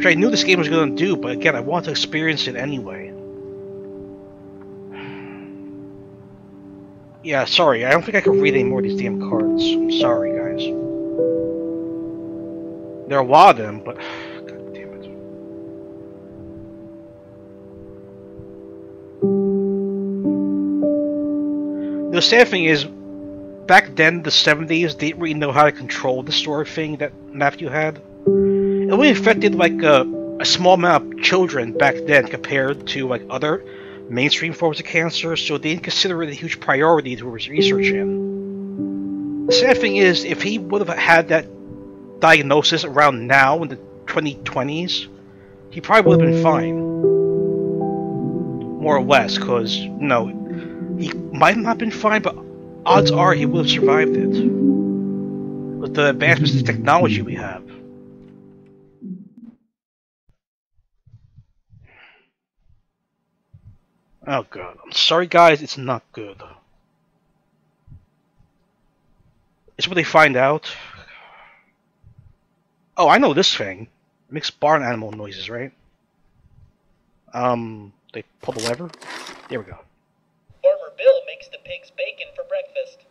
which I knew this game was going to do, but again, I want to experience it anyway. Yeah, sorry, I don't think I can read any more of these damn cards. I'm sorry, guys. There are a lot of them, but... God damn it. The sad thing is, back then, the 70s, they didn't really know how to control the sort of thing that Matthew had. It only affected, like, a small amount of children back then compared to, like, other mainstream forms of cancer, so they didn't consider it a huge priority to research in. The sad thing is, if he would have had that diagnosis around now, in the 2020s, he probably would have been fine. More or less, because, you know, he might not have been fine, but odds are he would have survived it. With the advancements in technology we have. Oh god, I'm sorry guys, it's not good. It's what they find out. Oh, I know this thing. It makes barn animal noises, right? They pull the lever? There we go. Farmer Bill makes the pig's bacon for breakfast.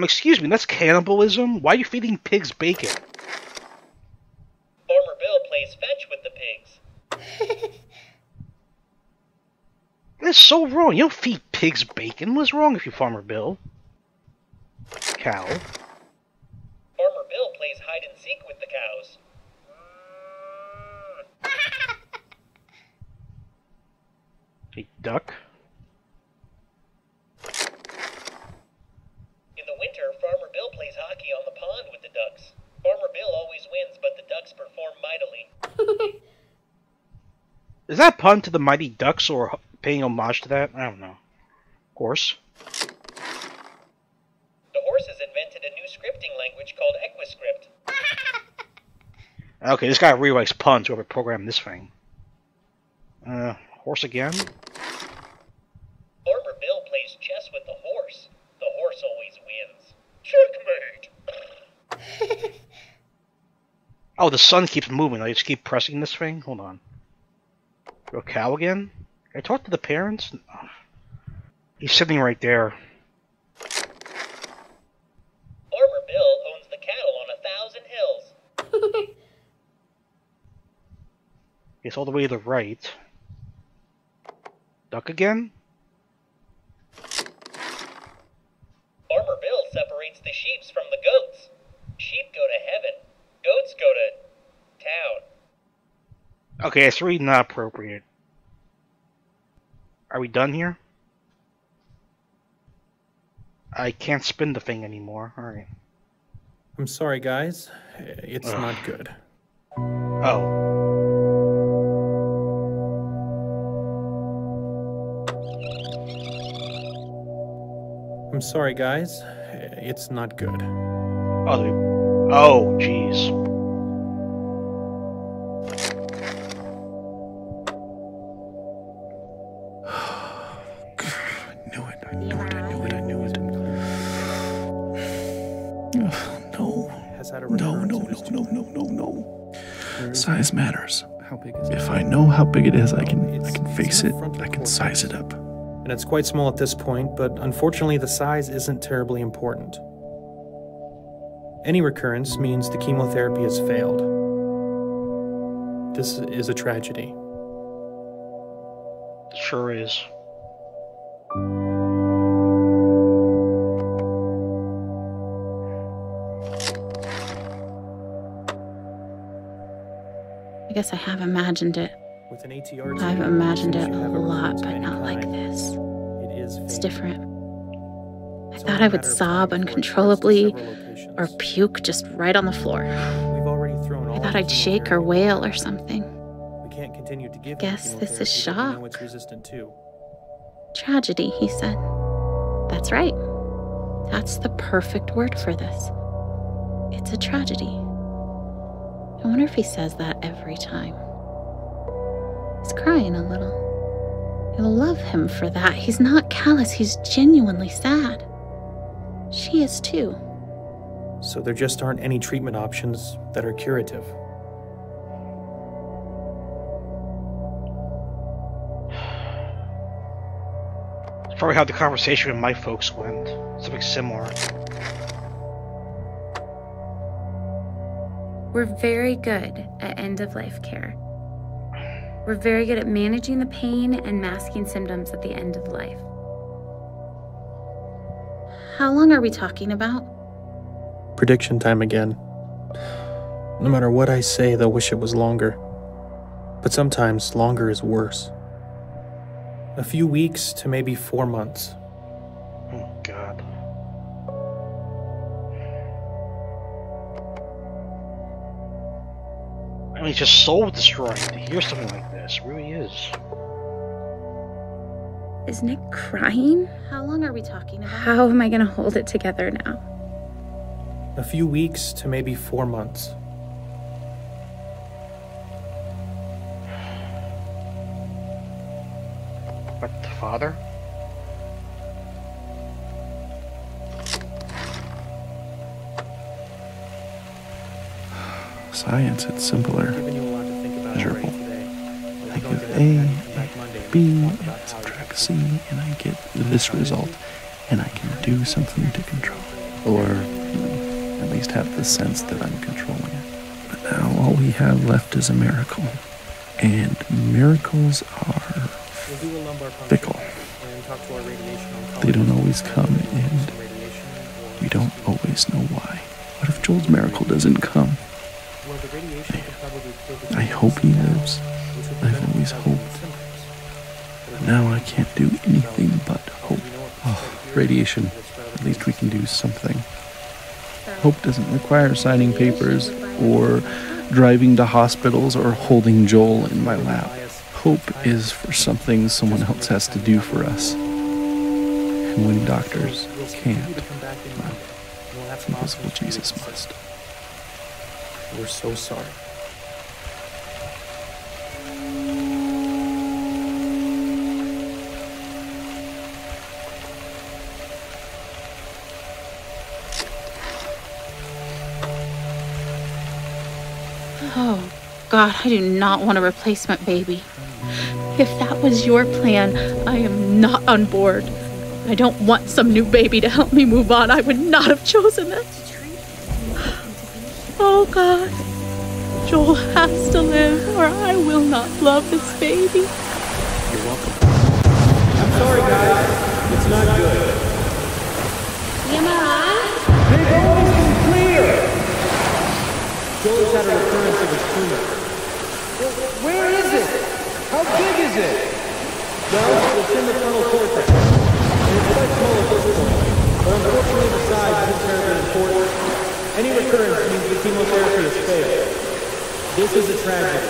Excuse me, that's cannibalism? Why are you feeding pigs bacon? Farmer Bill plays fetch with the pigs. That's so wrong. You don't feed pigs bacon. What's wrong with you, Farmer Bill? Cow. Farmer Bill plays hide and seek with the cows. A duck. In the winter, Farmer Bill plays hockey on the pond with the ducks. Farmer Bill always wins, but the ducks perform mightily. Is that a pun to the Mighty Ducks or paying homage to that? I don't know. Horse. The horses invented a new scripting language called Equiscript. Okay, this guy really likes puns, whoever programmed this thing. Horse again? Farmer Bill plays chess with the horse. The horse always wins. Checkmate! Oh, the sun keeps moving. I just keep pressing this thing? Hold on. A cow again? Can I talk to the parents? Oh. He's sitting right there. Farmer Bill owns the cattle on 1,000 hills. It's all the way to the right. Duck again? Farmer Bill separates the sheep from the goats. Sheep go to heaven. Goats go to town. Okay, it's really not appropriate. Are we done here? I can't spin the thing anymore. Alright. I'm sorry, guys. It's not good. Oh. I'm sorry, guys. It's not good. Oh, jeez. No. Size matters. How big is it? If I know how big it is, I can face it. I can size it up. And it's quite small at this point, but unfortunately the size isn't terribly important. Any recurrence means the chemotherapy has failed. This is a tragedy. It sure is. I guess I have imagined it. With an ATR I've imagined it a lot, but not like this. It's different. I thought I would sob uncontrollably or puke just right on the floor. I thought I'd shake or wail or something. Guess this is shock. Tragedy, he said. That's right. That's the perfect word for this. It's a tragedy. I wonder if he says that every time. He's crying a little. I love him for that. He's not callous, he's genuinely sad. She is too. so there just aren't any treatment options that are curative. That's probably how the conversation with my folks went. Something similar. We're very good at end-of-life care. We're very good at managing the pain and masking symptoms at the end of life. How long are we talking about? Prediction time again. No matter what I say, they'll wish it was longer. But sometimes longer is worse. A few weeks to maybe 4 months. Oh, God. I mean, it's just soul destroying to hear something like this. It really is. Is Nick crying? How long are we talking about? How am I gonna hold it together now? A few weeks to maybe 4 months. But the father? Science, it's simpler. Giving you a lot to think about Measurable. today. I give A, and B, and subtract C, and I get this result, and I can do something to control it. Or at least have the sense that I'm controlling it. But now all we have left is a miracle. And miracles are fickle. They don't always come, and we don't always know why. What if Joel's miracle doesn't come? I hope he lives. I've always hoped. But now I can't do anything but hope. Oh, radiation. At least we can do something. Hope doesn't require signing papers, or driving to hospitals, or holding Joel in my lap. Hope is for something someone else has to do for us. And when doctors can't, well, invisible Jesus must. We're so sorry. Oh, God, I do not want a replacement baby. If that was your plan, I am not on board. I don't want some new baby to help me move on. I would not have chosen this. Oh, God. Joel has to live, or I will not love this baby. You're welcome. I'm sorry, guys. It's not good. The MRI? They've always been clear! Joel's had a recurrence of his tumor. Where is it? How big is it? Well, it's in the frontal cortex. And it's quite small at this point. But unfortunately, the size isn't terribly important. Any recurrence means the chemotherapy has failed. This is a tragedy.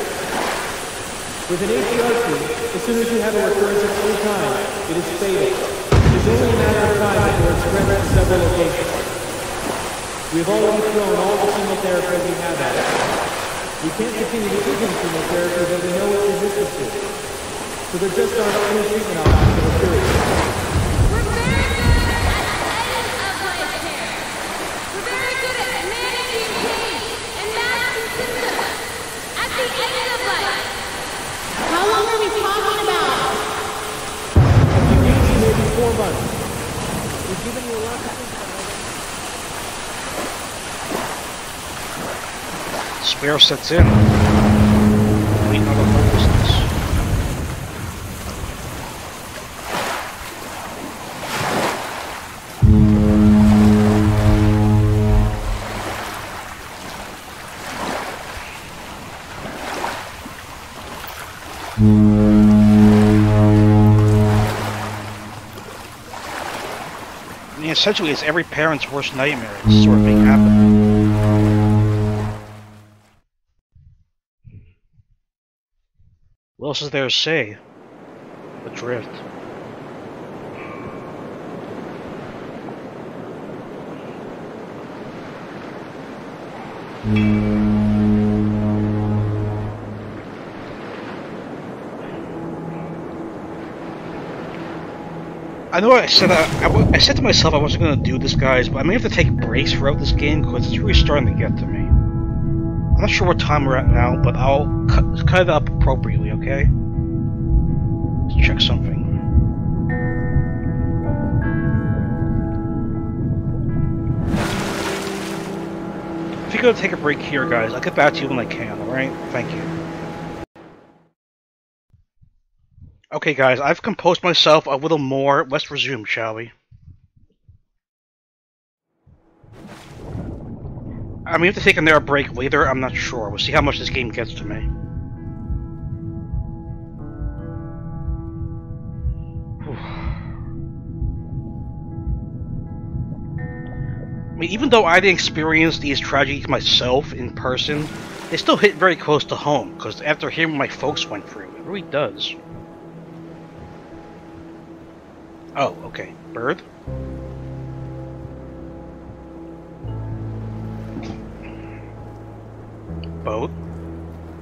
With an HCRC, as soon as you have a recurrence of any kind, it is fatal. It is only a matter of time before it spreads to several locations. We have already thrown all the chemotherapy we have at it. We can't continue to give him chemotherapy that we know it's resistant to. So there just aren't any treatment options that are curious. We're very good at end-of-life care. We're very good at managing pain and masking symptoms at the end of life. How long are we talking about? A few weeks, maybe 4 months. We've given you a lot to think about. Despair sets in. Waiting on the hopelessness. I mean, essentially, it's every parent's worst nightmare. It's sort of thing happening. What else is there to say? Adrift. I know I said I said to myself I wasn't gonna do this, guys, but I may have to take breaks throughout this game because it's really starting to get to me. I'm not sure what time we're at now, but I'll cut it up appropriately, okay? Let's check something. If you're gonna take a break here, guys, I'll get back to you when I can, alright? Thank you. Okay, guys, I've composed myself a little more. Let's resume, shall we? I may have to take another break later, I'm not sure. We'll see how much this game gets to me. I mean, even though I didn't experience these tragedies myself in person, they still hit very close to home, because after hearing what my folks went through, it really does. Oh, okay. Bird? Boat?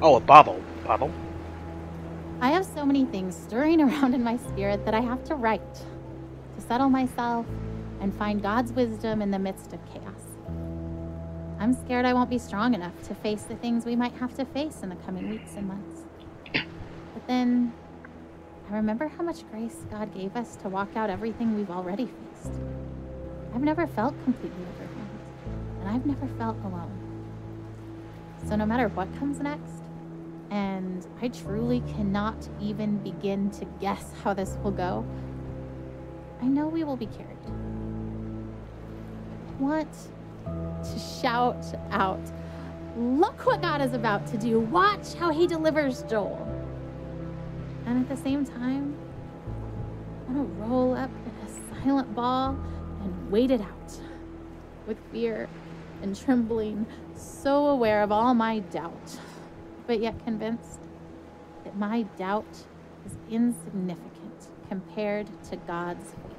Oh, a bottle. Bottle? I have so many things stirring around in my spirit that I have to write, to settle myself and find God's wisdom in the midst of chaos. I'm scared I won't be strong enough to face the things we might have to face in the coming weeks and months. But then I remember how much grace God gave us to walk out everything we've already faced. I've never felt completely overwhelmed, and I've never felt alone. So no matter what comes next, and I truly cannot even begin to guess how this will go, I know we will be carried. I want to shout out, look what God is about to do. Watch how he delivers Joel. And at the same time, I want to roll up in a silent ball and wait it out with fear and trembling, so aware of all my doubt, but yet convinced that my doubt is insignificant compared to God's faithfulness.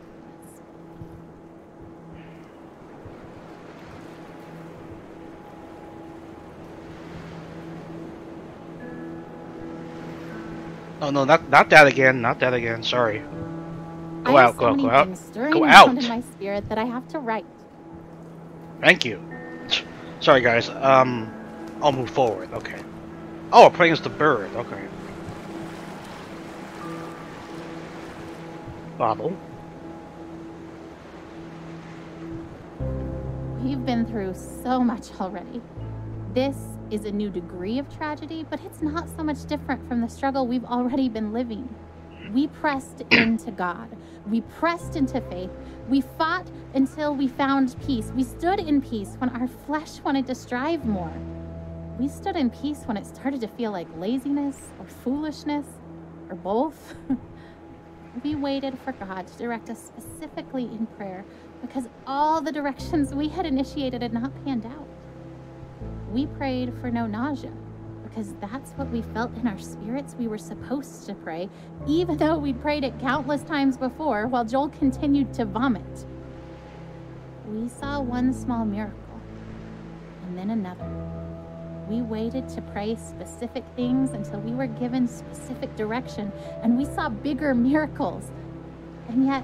Oh no, not that again, not that again, sorry. Go out, go out. Go out! out! In my spirit that I have to write. Thank you. Sorry guys, I'll move forward, okay. Oh, I'm playing as the bird, okay. Bottle. We've been through so much already. This is a new degree of tragedy, but it's not so much different from the struggle we've already been living. We pressed into God. We pressed into faith. We fought until we found peace. We stood in peace when our flesh wanted to strive more. We stood in peace when it started to feel like laziness or foolishness or both. We waited for God to direct us specifically in prayer because all the directions we had initiated had not panned out. We prayed for no nausea because that's what we felt in our spirits we were supposed to pray, even though we'd prayed it countless times before while Joel continued to vomit. We saw one small miracle and then another. We waited to pray specific things until we were given specific direction, and we saw bigger miracles. And yet,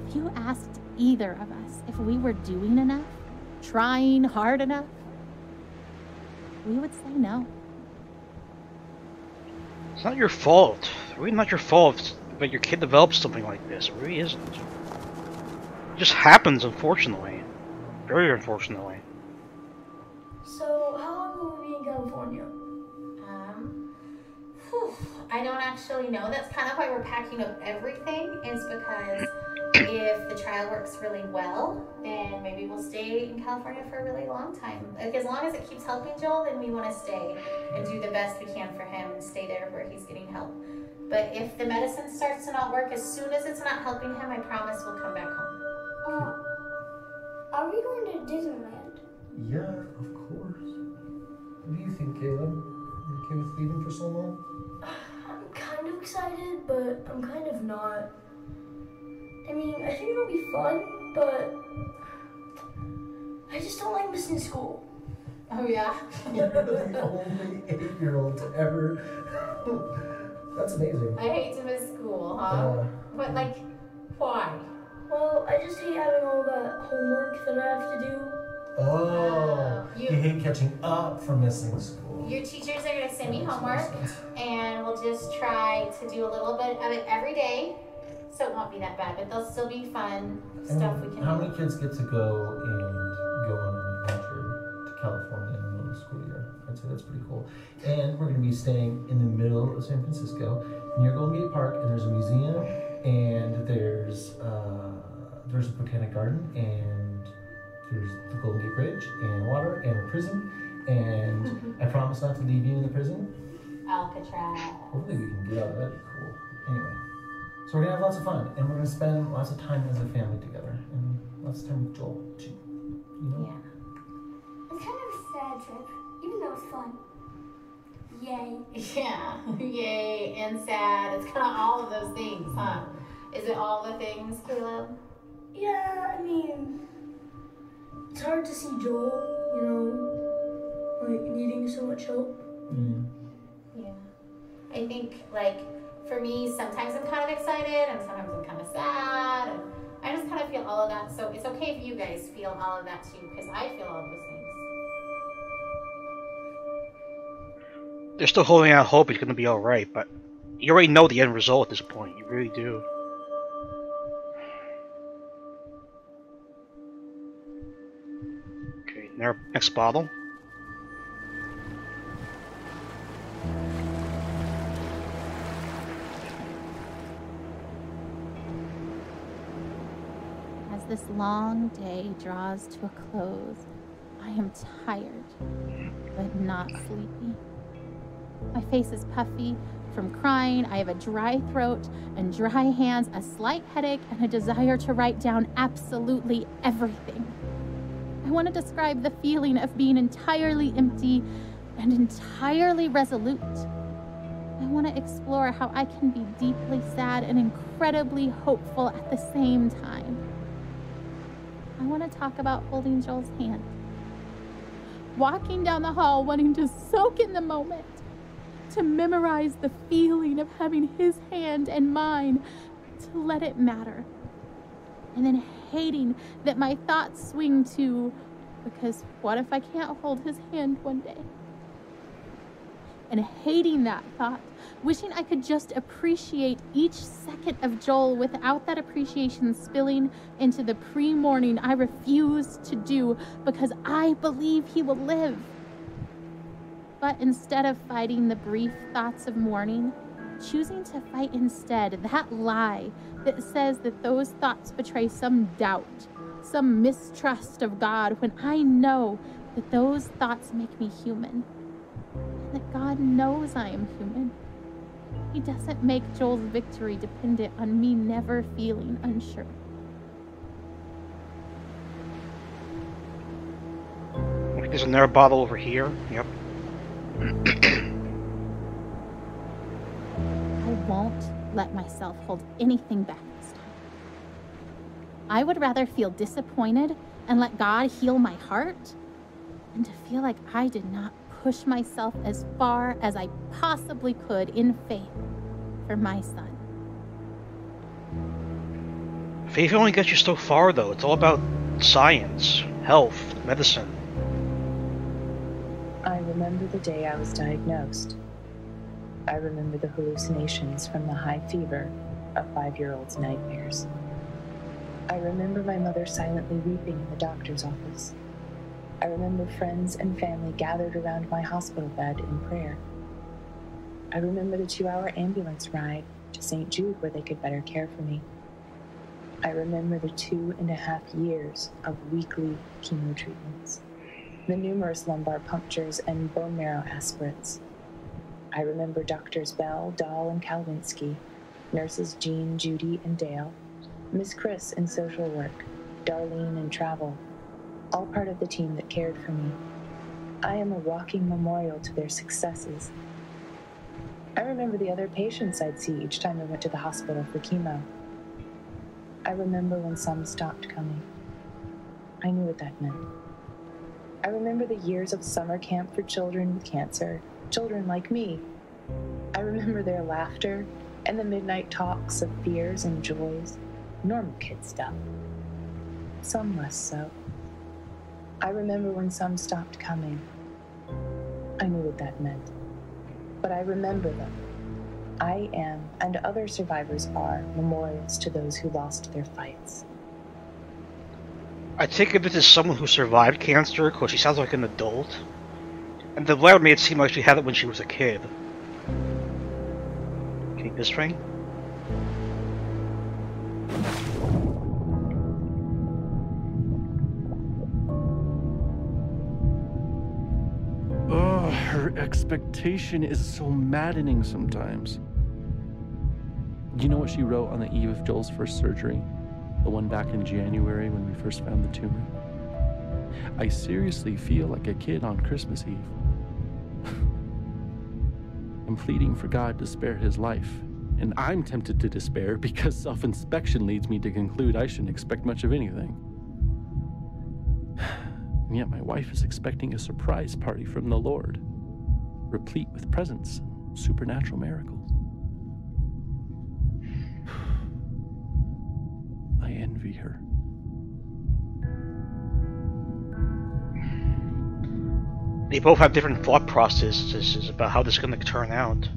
if you asked either of us if we were doing enough, trying hard enough, we would say no. It's not your fault. It's really not your fault that your kid develops something like this. It really isn't. It just happens, unfortunately. Very unfortunately. So, how long will we be in California? I don't actually know. That's kind of why we're packing up everything, is because if the trial works really well, then maybe we'll stay in California for a really long time. Like, as long as it keeps helping Joel, then we want to stay and do the best we can for him and stay there where he's getting help. But if the medicine starts to not work, as soon as it's not helping him, I promise we'll come back home. Are we going to Disneyland? Yeah, of course. What do you think, Caleb? You okay with leaving for so long? I'm kind of excited, but I'm kind of not. I mean, I think it'll be fun, but I just don't like missing school. Oh, yeah? You're the only 8-year-old to ever... That's amazing. I hate to miss school, huh? But, like, Why? Well, I just hate having all that homework that I have to do. Oh, you hate catching up for missing school. Your teachers are going to send me homework, and we'll just try to do a little bit of it every day, so it won't be that bad, but there'll still be fun stuff we can How do. many kids get to go on an adventure to California in the middle of the school year? I'd say that's pretty cool. And we're going to be staying in the middle of San Francisco near Golden Gate Park, and there's a museum, and there's a botanic garden, and there's the Golden Gate Bridge, and water, and a prison, and I promise not to leave you in the prison. Alcatraz. Hopefully we can get out of that. That'd be cool. Anyway, so we're gonna have lots of fun, and we're gonna spend lots of time as a family together, and lots of time with Joel too. You know? Yeah. It's kind of a sad trip, even though it's fun. Yay. Yeah, yay, and sad. It's kind of all of those things, huh? Is it all the things, Caleb? Yeah, I mean, it's hard to see Joel, you know, like needing so much help. Yeah. I think, like, for me, sometimes I'm kind of excited, and sometimes I'm kind of sad, and I just kind of feel all of that. So it's okay if you guys feel all of that too, because I feel all of those things. They're still holding out hope he's gonna be alright, but you already know the end result at this point. You really do. Okay, next bottle. As this long day draws to a close, I am tired, but not sleepy. My face is puffy from crying, I have a dry throat and dry hands, a slight headache, and a desire to write down absolutely everything. I want to describe the feeling of being entirely empty and entirely resolute. I want to explore how I can be deeply sad and incredibly hopeful at the same time. I want to talk about holding Joel's hand, walking down the hall wanting to soak in the moment, to memorize the feeling of having his hand and mine, to let it matter. And then hating that my thoughts swing to, because what if I can't hold his hand one day? And hating that thought, wishing I could just appreciate each second of Joel without that appreciation spilling into the pre-morning I refuse to do because I believe he will live. But instead of fighting the brief thoughts of mourning, choosing to fight instead that lie that says that those thoughts betray some doubt, some mistrust of God, when I know that those thoughts make me human, and that God knows I am human. He doesn't make Joel's victory dependent on me never feeling unsure. There's another bottle over here. Yep. I won't let myself hold anything back this time. I would rather feel disappointed and let God heal my heart than to feel like I did not push myself as far as I possibly could in faith for my son. Faith only gets you so far, though. It's all about science, health, medicine. I remember the day I was diagnosed. I remember the hallucinations from the high fever of 5-year-old's nightmares. I remember my mother silently weeping in the doctor's office. I remember friends and family gathered around my hospital bed in prayer. I remember the 2-hour ambulance ride to St. Jude where they could better care for me. I remember the 2.5 years of weekly chemo treatments, the numerous lumbar punctures and bone marrow aspirates. I remember Doctors Bell, Dahl, and Kalwinsky, nurses Jean, Judy, and Dale, Miss Chris in social work, Darlene in travel, all part of the team that cared for me. I am a walking memorial to their successes. I remember the other patients I'd see each time I went to the hospital for chemo. I remember when some stopped coming. I knew what that meant. I remember the years of summer camp for children with cancer, children like me. I remember their laughter and the midnight talks of fears and joys. Normal kid stuff. Some less so. I remember when some stopped coming. I knew what that meant. But I remember them. I am, and other survivors are, memorials to those who lost their fights. I take it this is someone who survived cancer, because she sounds like an adult. And the letter made it seem like she had it when she was a kid. Okay, this thing? Her expectation is so maddening sometimes. You know what she wrote on the eve of Joel's first surgery? The one back in January when we first found the tumor? I seriously feel like a kid on Christmas Eve. I'm pleading for God to spare his life, and I'm tempted to despair because self-inspection leads me to conclude I shouldn't expect much of anything. And yet my wife is expecting a surprise party from the Lord, replete with presents and supernatural miracles. I envy her. They both have different thought processes about how this is going to turn out.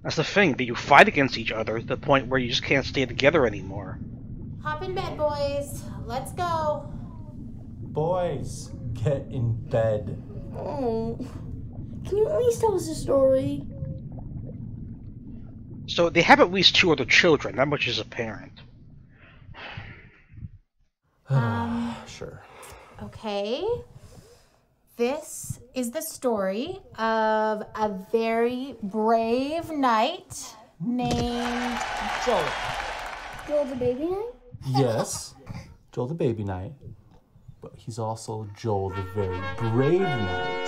That's the thing, that you fight against each other to the point where you just can't stay together anymore. Hop in bed, boys. Let's go. Boys, get in bed. Oh, can you at least tell us a story? So they have at least 2 other children, that much is apparent. Sure. Okay. This is the story of a very brave knight named Joel. Joel the baby knight? Yes, Joel the baby knight. But he's also Joel the very brave knight.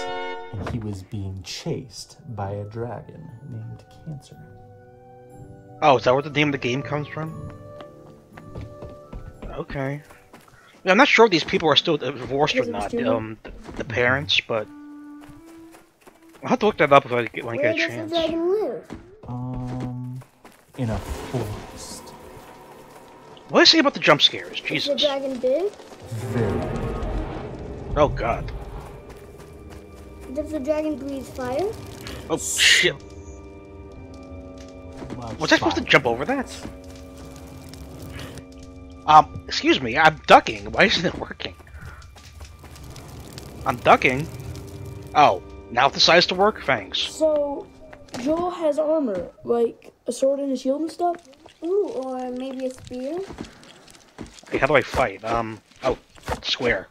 And he was being chased by a dragon named Cancer. Oh, is that where the name of the game comes from? Okay. Yeah, I'm not sure if these people are still divorced or not, the parents, but I'll have to look that up if I get, when I get a chance. Where does the dragon live? In a forest. What do I say about the jump scares? Jesus. Is the dragon big? Very big. Oh god. Does the dragon breathe fire? Oh shit. Was I supposed to jump over that? Excuse me, I'm ducking. Why isn't it working? I'm ducking. Oh, now it decides to work? Thanks. So, Joel has armor, like a sword and a shield and stuff? Ooh, or maybe a spear? Okay, how do I fight? Oh, square.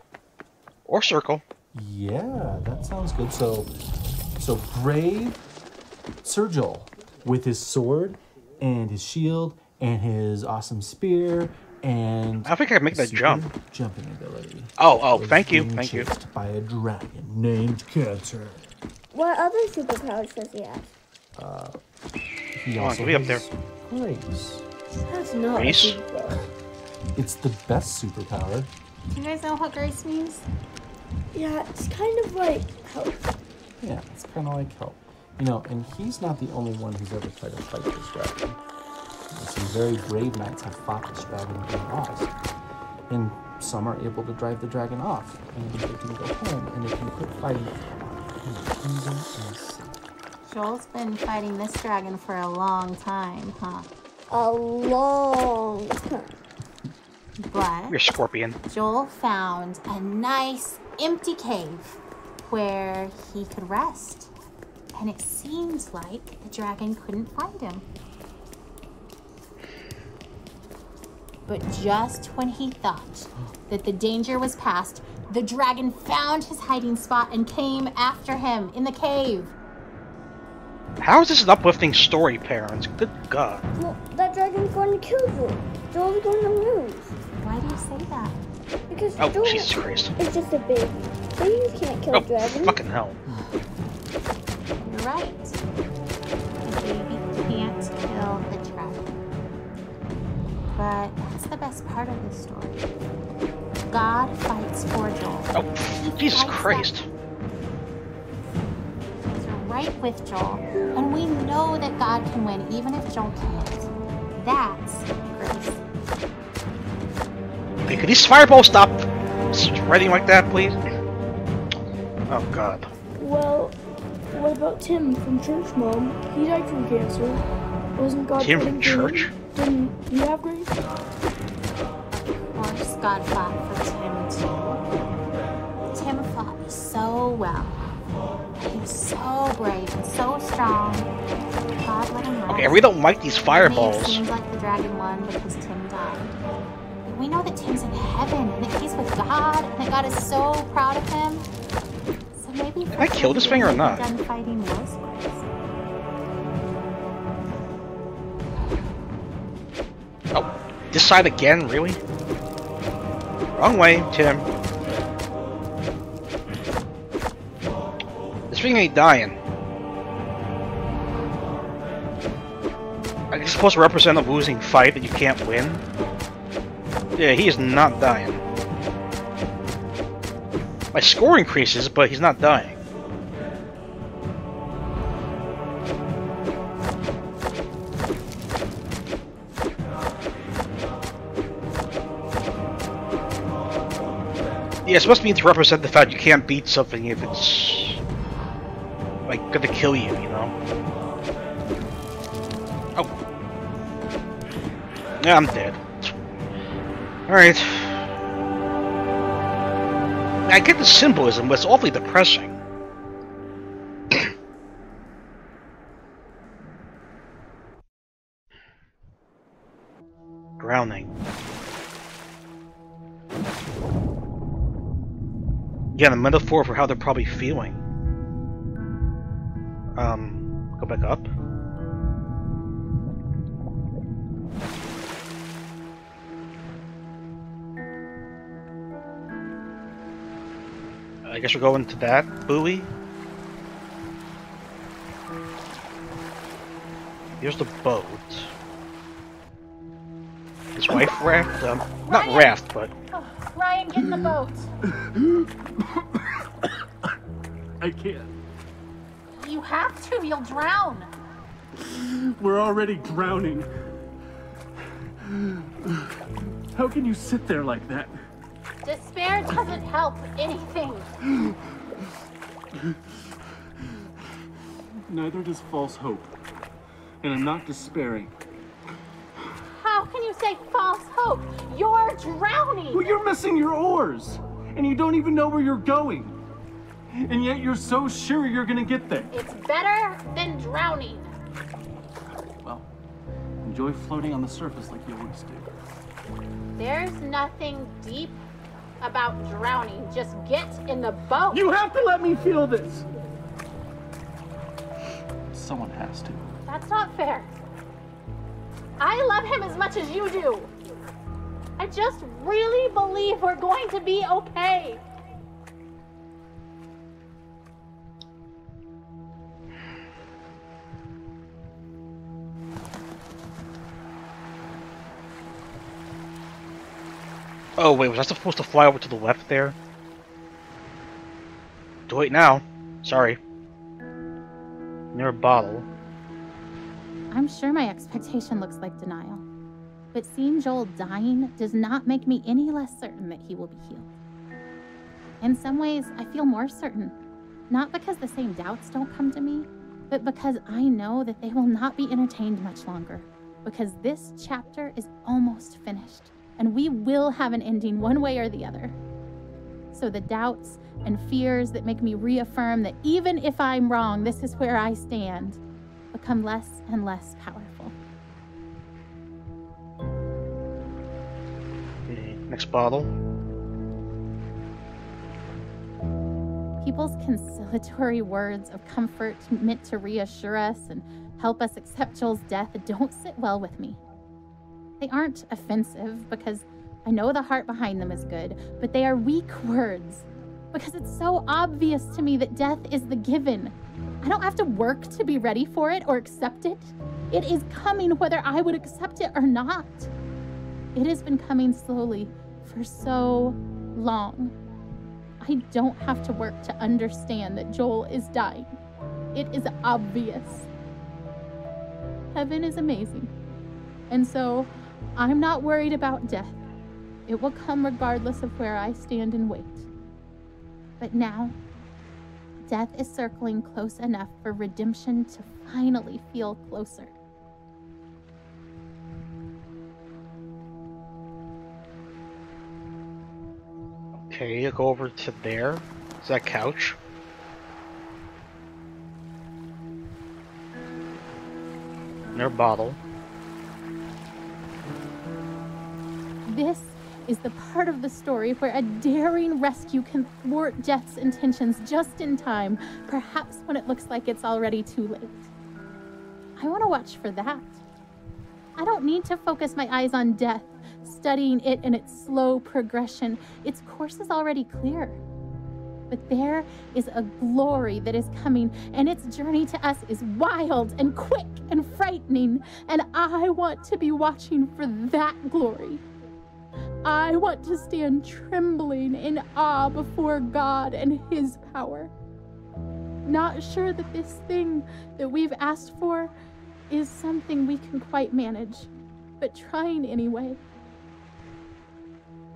Or circle. Yeah, that sounds good. So brave Sir Joel with his sword and his shield and his awesome spear and I think I can make that jump. Jumping ability. Oh, thank you, thank you. By a dragon named Cancer. What other superpowers does he have? He Come on, also get me up there. has grace. That's not a Grace? superpower. It's the best superpower. Do you guys know what grace means? Yeah, it's kind of like health. Yeah, it's kind of like help. You know, and he's not the only one who's ever tried to fight this dragon. Some very brave knights have fought this dragon and lost. And some are able to drive the dragon off. And they can go home and they can quit fighting in the kingdom and sea. Joel's been fighting this dragon for a long time, huh? A long time. But You're a scorpion. Joel found a nice empty cave where he could rest. And it seemed like the dragon couldn't find him. But just when he thought that the danger was past, the dragon found his hiding spot and came after him in the cave. How is this an uplifting story, parents? Good god. Well, that dragon's going to kill Joel. Joel's going to lose. Why do you say that? Because Oh, Joel Jesus Christ. is just a baby. Babies can't kill Oh, a dragon. fucking hell. You're right. The baby can't kill the dragon. But that's the best part of this story. God fights for Joel. Oh, Jesus Christ. These are right with Joel, and we know that God can win even if Joel can't. That's grace. Okay, could these fireballs stop spreading like that, please? Oh god. Well, what about Tim from church, Mom? He died from cancer. Wasn't God Tim fighting from for church? him? Didn't he have grace? Of course God fought for Tim too. Tim fought so well. He was so brave and so strong. God let him rest. Okay, I really don't like these It fireballs. seems like the dragon won because Tim died. But we know that Tim's in heaven and that he's with God and that God is so proud of him. So maybe Can I kill this thing or not? done fighting was grace. Oh, this side again, really? Wrong way, Tim. This thing ain't dying. It's supposed to represent a losing fight that you can't win. Yeah, he is not dying. My score increases, but he's not dying. Yeah, it's supposed to be to represent the fact you can't beat something if it's like gonna kill you, you know? Oh. Yeah, I'm dead. Alright. I get the symbolism, but it's awfully depressing. Drowning. Yeah, the metaphor for how they're probably feeling. Go back up. I guess we're going to that buoy. Here's the boat. His wife raft? Not raft, but... Oh, Ryan, get in the boat. I can't. You have to, you'll drown. We're already drowning. How can you sit there like that? Despair doesn't help anything. Neither does false hope. And I'm not despairing. How can you say false hope? You're drowning. Well, you're missing your oars. And you don't even know where you're going. And yet you're so sure you're gonna get there. It's better than drowning. Well, enjoy floating on the surface like you always do. There's nothing deep about drowning. Just get in the boat. You have to let me feel this. Someone has to. That's not fair. I love him as much as you do. I just really believe we're going to be okay. Oh wait, was I supposed to fly over to the left there? Do it now. Sorry. Near a bottle. I'm sure my expectation looks like denial. But seeing Joel dying does not make me any less certain that he will be healed. In some ways, I feel more certain. Not because the same doubts don't come to me, but because I know that they will not be entertained much longer. Because this chapter is almost finished, and we will have an ending one way or the other. So the doubts and fears that make me reaffirm that even if I'm wrong, this is where I stand, become less and less powerful. Okay, next bottle. People's conciliatory words of comfort meant to reassure us and help us accept Joel's death don't sit well with me. They aren't offensive because I know the heart behind them is good, but they are weak words because it's so obvious to me that death is the given. I don't have to work to be ready for it or accept it. It is coming whether I would accept it or not. It has been coming slowly for so long. I don't have to work to understand that Joel is dying. It is obvious. Heaven is amazing. And so, I'm not worried about death. It will come regardless of where I stand and wait. But now, death is circling close enough for redemption to finally feel closer. Okay, you go over to there. Is that couch? Their bottle. This is the part of the story where a daring rescue can thwart Death's intentions just in time, perhaps when it looks like it's already too late. I want to watch for that. I don't need to focus my eyes on Death, studying it and its slow progression. Its course is already clear. But there is a glory that is coming, and its journey to us is wild and quick and frightening, and I want to be watching for that glory. I want to stand trembling in awe before God and His power. Not sure that this thing that we've asked for is something we can quite manage, but trying anyway.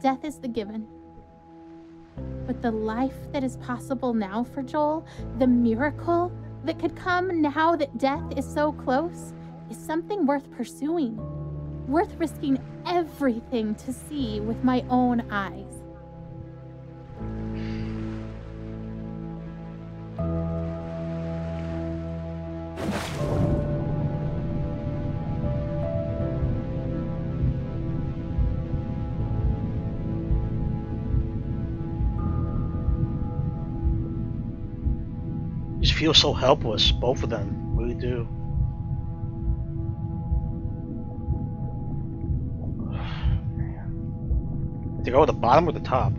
Death is the given. But the life that is possible now for Joel, the miracle that could come now that death is so close, is something worth pursuing, worth risking everything to see with my own eyes. Just feel so helpless, both of them really do. Man. To go to the bottom or the top?